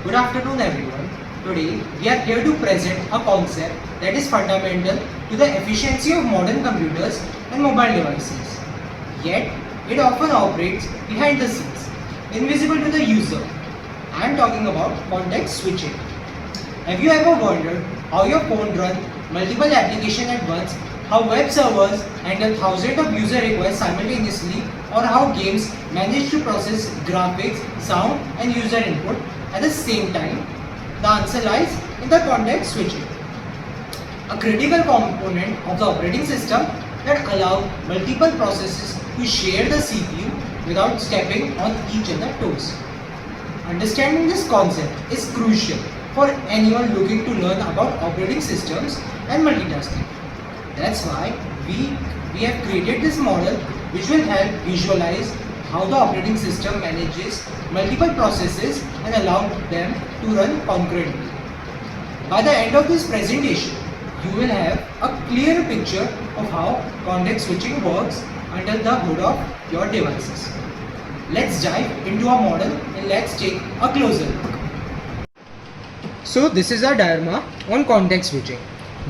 Good afternoon everyone. Today we are here to present a concept that is fundamental to the efficiency of modern computers and mobile devices. Yet it often operates behind the scenes, invisible to the user. I am talking about context switching. Have you ever wondered how your phone runs multiple applications at once, how web servers handle thousands of user requests simultaneously, or how games manage to process graphics, sound, and user input at the same time? The answer lies in the context switching, a critical component of the operating system that allows multiple processes to share the CPU without stepping on each other's toes. Understanding this concept is crucial for anyone looking to learn about operating systems and multitasking. That's why we have created this model which will help visualize how the operating system manages multiple processes and allow them to run concurrently. By the end of this presentation, you will have a clear picture of how context switching works under the hood of your devices. Let's dive into our model and let's take a closer look. So this is our diorama on context switching.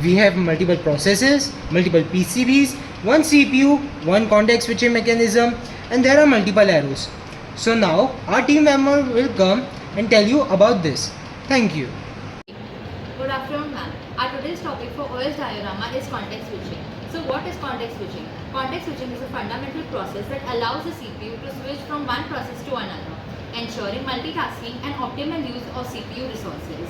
We have multiple processes, multiple PCBs, one CPU, one context switching mechanism, and there are multiple arrows. So now our team member will come and tell you about this. Thank you. Good afternoon, ma'am. Our today's topic for OS diorama is context switching. So what is context switching? Context switching is a fundamental process that allows the CPU to switch from one process to another, ensuring multitasking and optimal use of CPU resources.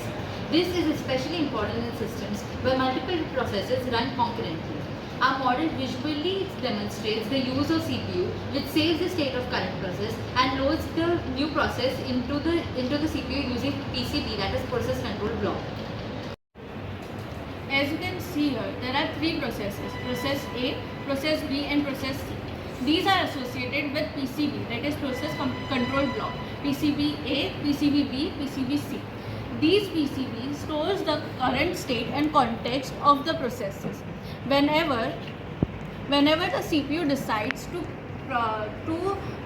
This is especially important in systems where multiple processes run concurrently. Our model visually demonstrates the use of CPU, which saves the state of current process and loads the new process into the CPU using PCB, that is process control block. As you can see here, there are three processes: process A, process B, and process C. These are associated with PCB, that is process control block, PCB A, PCB B, PCB C. These PCBs stores the current state and context of the processes. Whenever the CPU decides to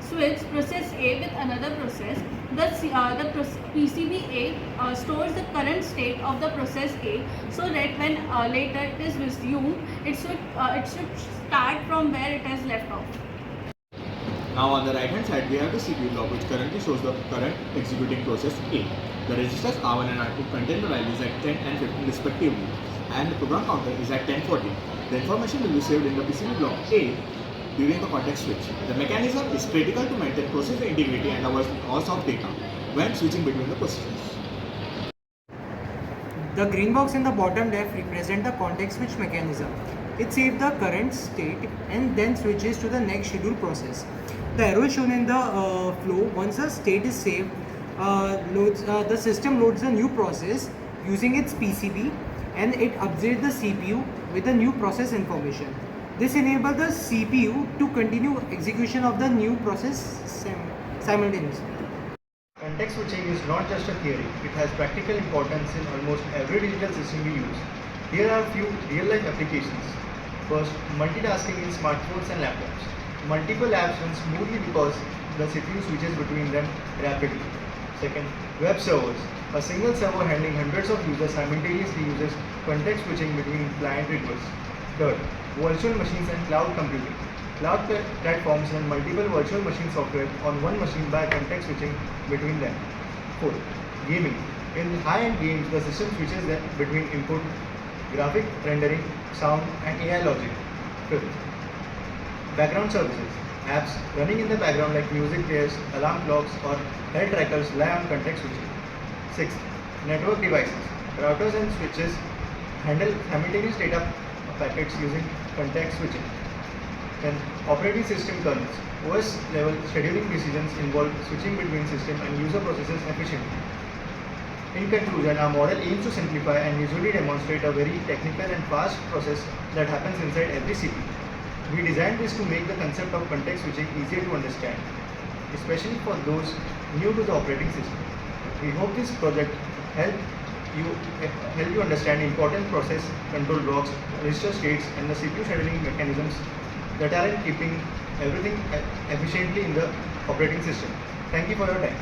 switch process A with another process, the PCB A stores the current state of the process A, so that when later it is resumed, it should start from where it has left off. Now on the right hand side we have the CPU block, which currently shows the current executing process A. The registers R1 and R2 contain the values at 10 and 15 respectively, and the program counter is at 1040. The information will be saved in the PCB block A during the context switch. The mechanism is critical to maintain process integrity and avoid loss of data when switching between the processes. The green box in the bottom left represents the context switch mechanism. It saves the current state and then switches to the next scheduled process. The arrow shown in the flow, once a state is saved, the system loads a new process using its PCB and it updates the CPU with the new process information. This enables the CPU to continue execution of the new process simultaneously. Context switching is not just a theory, it has practical importance in almost every digital system we use. Here are a few real-life applications. First, multitasking in smartphones and laptops. Multiple apps run smoothly because the CPU switches between them rapidly. Second, web servers. A single server handling hundreds of users simultaneously uses context switching between client requests. Third, virtual machines and cloud computing. Cloud platforms run multiple virtual machine software on one machine by context switching between them. Fourth, gaming. In high-end games, the system switches between input, graphic rendering, sound, and AI logic. Fifth, background services. Apps running in the background like music players, alarm clocks, or health trackers rely on context switching. Sixth, network devices. Routers and switches handle simultaneous data packets using context switching. Then, operating system kernels. OS level scheduling decisions involve switching between system and user processes efficiently. In conclusion, our model aims to simplify and visually demonstrate a very technical and fast process that happens inside every CPU. We designed this to make the concept of context switching easier to understand, especially for those new to the operating system. We hope this project help you understand important process control blocks, register states, and the CPU scheduling mechanisms that are in keeping everything efficiently in the operating system. Thank you for your time.